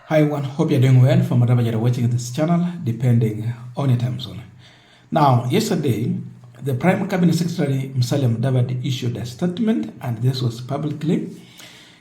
Hi everyone, hope you're doing well from whatever you're watching this channel, depending on your time zone. Now, yesterday, the Prime Cabinet Secretary Mudavadi issued a statement, and this was publicly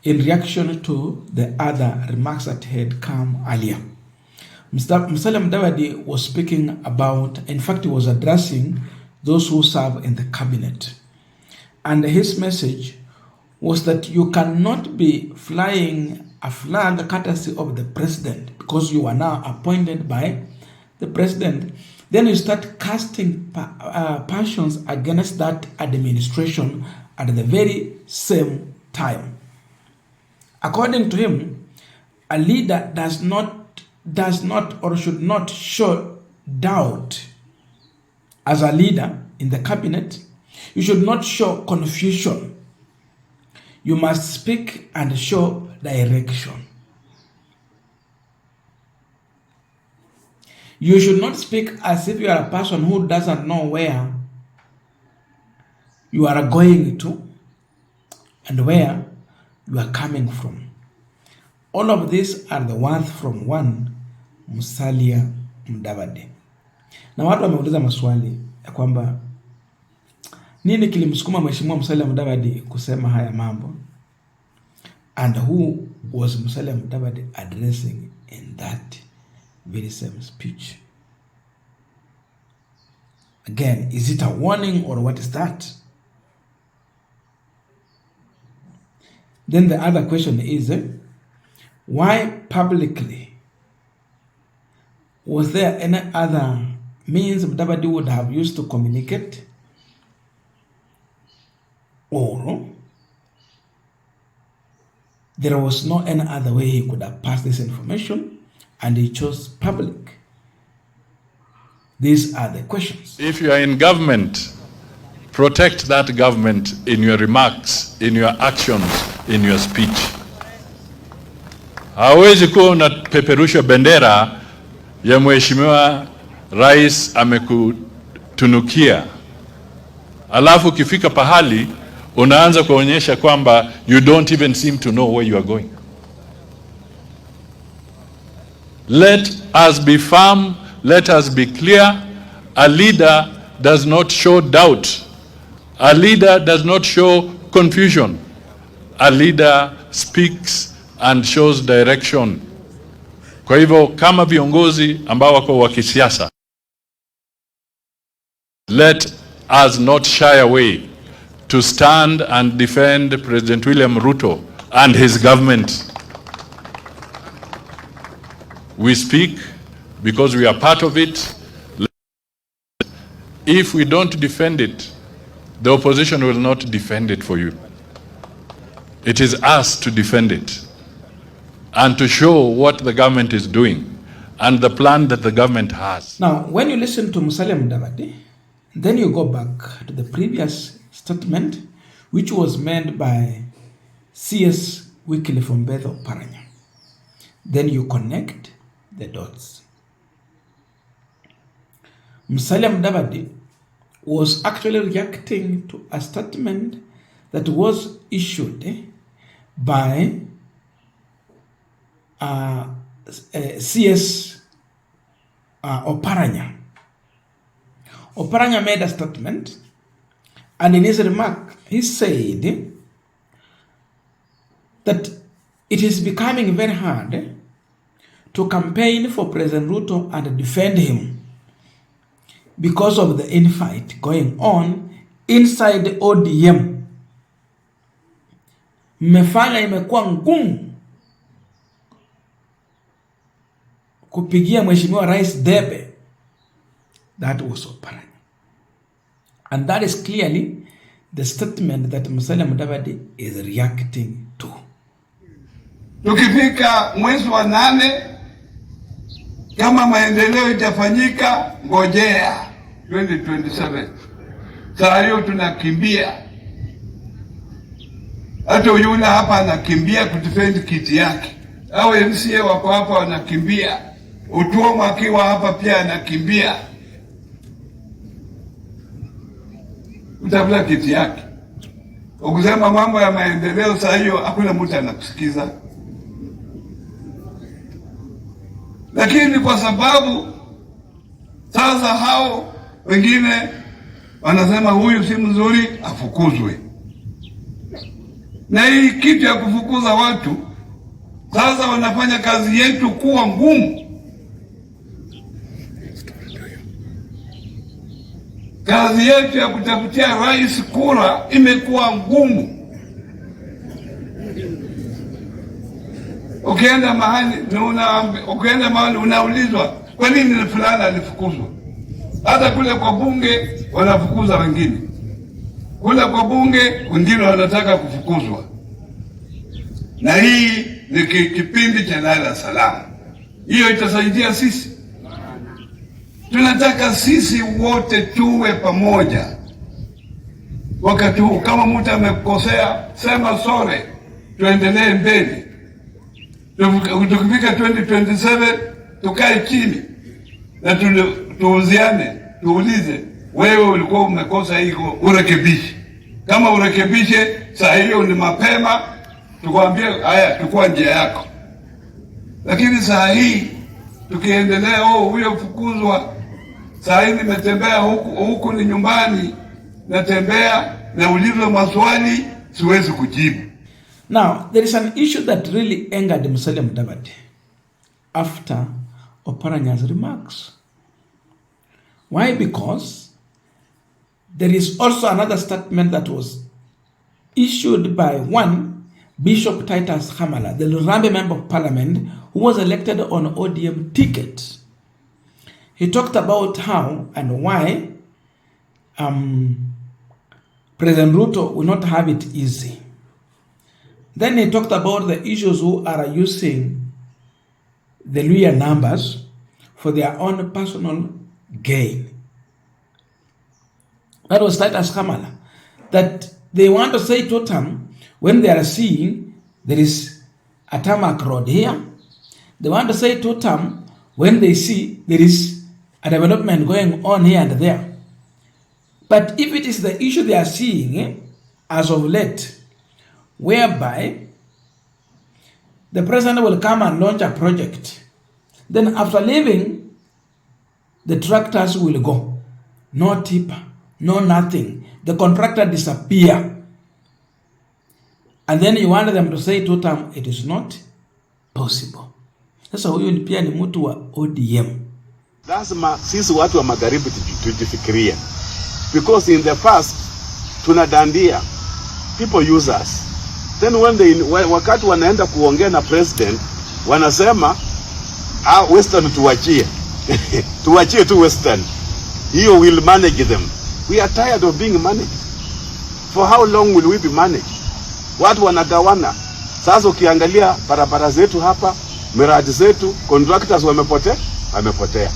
in reaction to the other remarks that had come earlier. Mudavadi was speaking about, in fact, he was addressing those who serve in the cabinet. And his message was that you cannot be flying a flag courtesy of the president because you are now appointed by the president. Then you start casting passions against that administration at the very same time. According to him, a leader does not or should not show doubt. As a leader in the cabinet, you should not show confusion. You must speak and show direction. You should not speak as if you are a person who doesn't know where you are going to and where you are coming from. All of these are the words from one Musalia Mudavadi. Na watu wameuliza maswali ya kwamba nini kilimsukuma Mheshimiwa Musalia Mudavadi kusema haya mambo, and who was Musalia Mudavadi addressing in that very same speech. Again, is it a warning or what is that? Then the other question is, why publicly? Was there any other means Mudavadi would have used to communicate? Or there was no any other way he could have passed this information and he chose public? These are the questions. If you are in government, protect that government in your remarks, in your actions, in your speech. Hawezi kuwa unapeperusha bendera ya Mheshimiwa Rais amekutunukia, alafu ukifika pahali unaanza kuonyesha kwamba you don't even seem to know where you are going. Let us be firm, let us be clear. A leader does not show doubt. A leader does not show confusion. A leader speaks and shows direction. Kwa hivyo kama viongozi ambao wako wa kisiasa, let us not shy away to stand and defend President William Ruto and his government. We speak because we are part of it. If we don't defend it, the opposition will not defend it for you. It is us to defend it and to show what the government is doing and the plan that the government has. Now, when you listen to Musalia Mudavadi, then you go back to the previous statement, which was made by CS Weekly from Beth Oparanya. Then you connect the dots. Musalia Mudavadi was actually reacting to a statement that was issued by CS Oparanya. Oparanya made a statement, and in his remark, he said that it is becoming very hard to campaign for President Ruto and defend him because of the infight going on inside the ODM. Mmefanya imekuwa ngumu kupigia Mheshimiwa Rais debe. That was Oparanya. And that is clearly the statement that Musalia Mudavadi is reacting to. Tukifika mwezi wa 8, kama maendeleo itafanyika, ngojea 2027. Saa hiyo tunakimbia. Hata yule hapa anakimbia kudefend kiti yake. Hao MCA wako hapa wanakimbia. Utuomo akiwa hapa pia anakimbia. Utabla kiti yake. Ukisema mambo ya maendeleo saa hiyo hakuna mtu anakusikiza. lakini kwa sababu sasa hao wengine wanasema huyu si mzuri, afukuzwe. Na hii kitu ya kufukuza watu sasa wanafanya kazi yetu kuwa ngumu. Kazi yetu ya kutafutia rais kura imekuwa ngumu. Ukienda mahali unaulizwa kwa nini fulani alifukuzwa. Hata kule kwa bunge wanafukuza wengine, kule kwa bunge wengine wanataka kufukuzwa. Na hii ni kipindi cha Dar es Salaam. Hiyo itasaidia sisi? Tunataka sisi wote tuwe pamoja. Wakati huu kama mtu amekosea, sema sorry, tuendelee mbele. Tukifika 2027 tukae chini na tuuziane, tuulize, wewe ulikuwa umekosa hiko, urekebishe. Kama urekebishe, saa hiyo ni mapema, tukwambie haya, chukua njia yako. Lakini saa hii tukiendelea, huyo fukuzwa, saa hii nimetembea huku ni nyumbani, natembea na ulivyo maswali siwezi kujibu. Now, there is an issue that really angered Musalia Mudavadi after Oparanya's remarks. Why? Because there is also another statement that was issued by one Bishop Titus Hamala, the Lurambe Member of Parliament, who was elected on ODM ticket. He talked about how and why President Ruto will not have it easy. Then he talked about the issues who are using the Luya numbers for their own personal gain. That was Titus Hamala. That they want to say to them, when they are seeing there is a tarmac road here, they want to say to them, when they see there is a development going on here and there. But if it is the issue they are seeing as of late, whereby the president will come and launch a project, then after leaving, the tractors will go. No tipper, no nothing. The contractor disappear. And then you want them to say to them, it is not possible. Sasa huyo ni pia ni mtu wa ODM. Lazima sisi watu wa magharibi tujifikirie. Because in the past, tunadandia. People use us. Then wakati wanaenda kuongea na president, wanasema, Western tuwachie. Tuwachie tu Western. Hiyo will manage them. We are tired of being managed. For how long will we be managed? Watu wanagawana. Sasa ukiangalia barabara zetu hapa, miradi zetu, contractors wamepotea.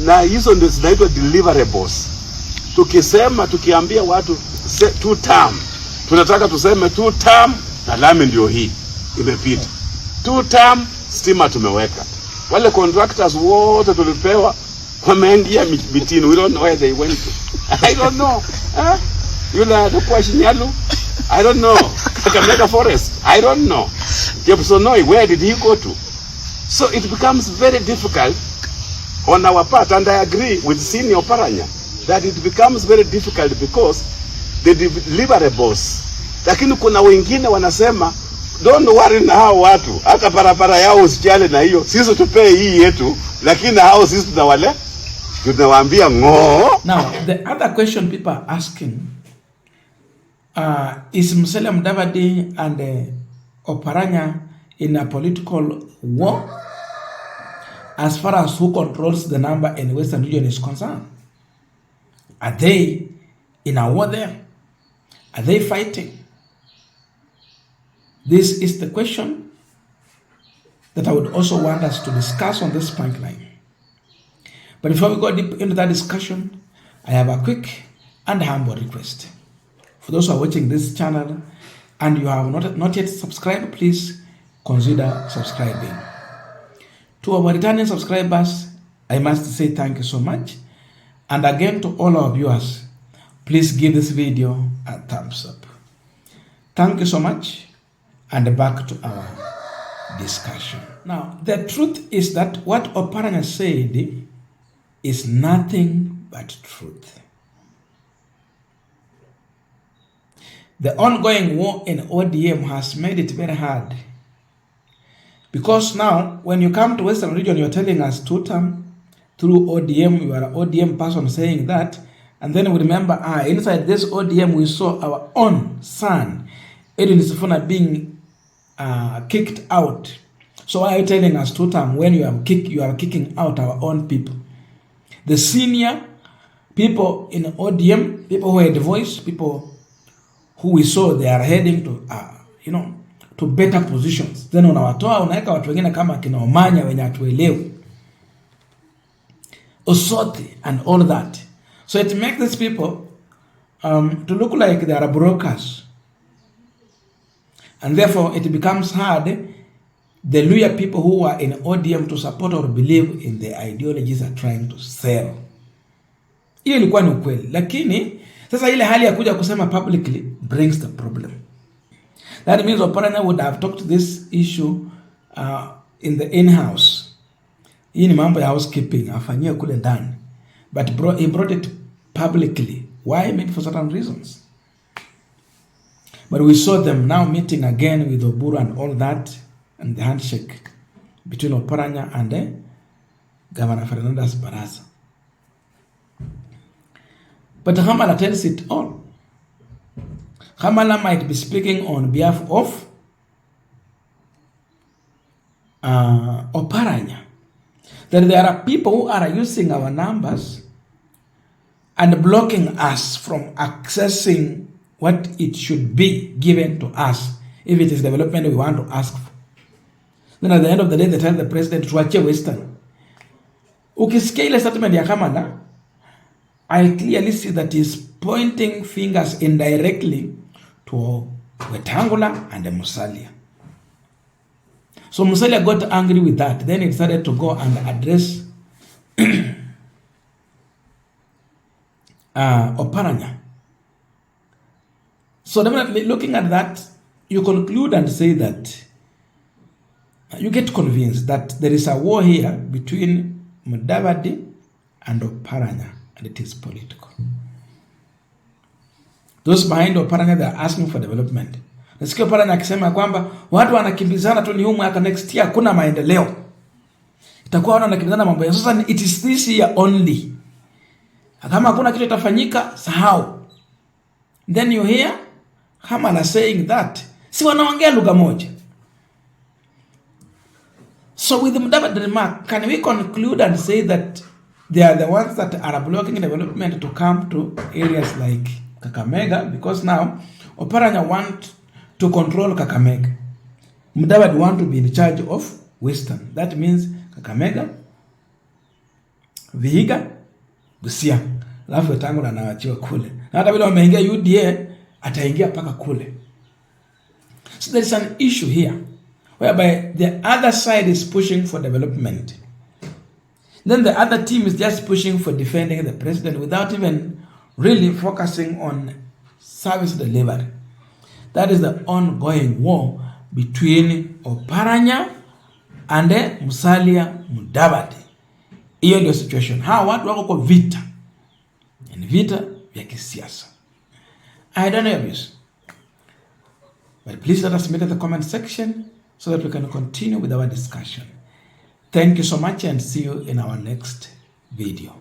Na hizo ndio zinaitwa deliverables. Tukiambia watu 2 term, tunataka tuseme 2 term na lami ndio hii imepita. 2 term stima tumeweka. Wale contractors wote tulipewa wameingia mitini. We don't know where they went to. I don't know. Yule alikuwa Shinyalu, I don't know. Kakamega Forest, I don't know. Jepsonoi, where did he go to? So it becomes very difficult on our part, and I agree with Senior Oparanya that it becomes very difficult because the deliverables. Lakini kuna wengine wanasema don't worry na hao watu, hata barabara yao usijali na hiyo, sisi tupee hii yetu, lakini hao sisi tunawaambia ngo. Now, the other question people are asking, is Musalia Mudavadi and Oparanya in a political war as far as who controls the number in Western region is concerned? Are they in a war there? Are they fighting? This is the question that I would also want us to discuss on this Punchline. But before we go deep into that discussion, I have a quick and humble request. For those who are watching this channel and you have not yet subscribed, please consider subscribing. To our returning subscribers, I must say thank you so much. And again, to all our viewers, please give this video a thumbs up. Thank you so much, and back to our discussion. Now, the truth is that what Oparanya said is nothing but truth. The ongoing war in ODM has made it very hard. Because now, when you come to Western region, you're telling us two-term through ODM, you are an ODM person saying that, and then we remember, inside this ODM, we saw our own son, Edwin Sifuna, being kicked out. So why are you telling us two-term when you are kicking out our own people? The senior people in ODM, people who had voice, people who we saw they are heading to, to better positions. Then unawatoa unaweka watu wengine kama kina Omanya wenye hatuelewi, Osote and all that. So it makes these people to look like they are brokers, and therefore it becomes hard the Luya people who are in ODM to support or believe in the ideologies are trying to sell. Hiyo ilikuwa ni ukweli, lakini sasa ile hali ya kuja kusema publicly brings the problem. That means Oparanya would have talked this issue in the in-house. Hii ni mambo ya housekeeping, afanyia kule ndani. But he brought it publicly. Why? Maybe for certain reasons. But we saw them now meeting again with Oburu and all that, and the handshake between Oparanya and Governor Fernandes Baraza. But Hamala tells it all. Hamala might be speaking on behalf of Oparanya. That there are people who are using our numbers and blocking us from accessing what it should be given to us if it is development we want to ask for. Then at the end of the day, they tell the president tuachie Western. Ukisikia ile statement ya Kamala, I clearly see that he's pointing fingers indirectly to Wetangula and Musalia. So Musalia got angry with that. Then he decided to go and address Oparanya. So definitely looking at that, you conclude and say that you get convinced that there is a war here between Mudavadi and Oparanya, and it is political. Those behind Oparanya, they are asking for development. Nasikia Oparanya akisema kwamba watu wanakimbizana tu, ni huu mwaka next year hakuna maendeleo. Itakuwa wanakimbizana mambo ya sasa, it is this year only. Kama hakuna kitu itafanyika, sahau. Then you hear Hamala saying that. Si wanaongea lugha moja. So with the Mudavadi remark, can we conclude and say that they are the ones that are blocking development to come to areas like Kakamega? Because now Oparanya want to control Kakamega. Mudavadi want to be in charge of Western. That means Kakamega, Vihiga, Busia. Alafu Wetangula anaachiwa kule. Na hata vile wameingia UDA ataingia paka kule. So there is an issue here whereby the other side is pushing for development. Then the other team is just pushing for defending the president without even really focusing on service delivery. That is the ongoing war between Oparanya and Musalia Mudavadi. Hiyo ndio situation. Hawa watu wako kwa vita. Ni vita vya kisiasa. I don't know this. But please let us meet in the comment section so that we can continue with our discussion. Thank you so much and see you in our next video.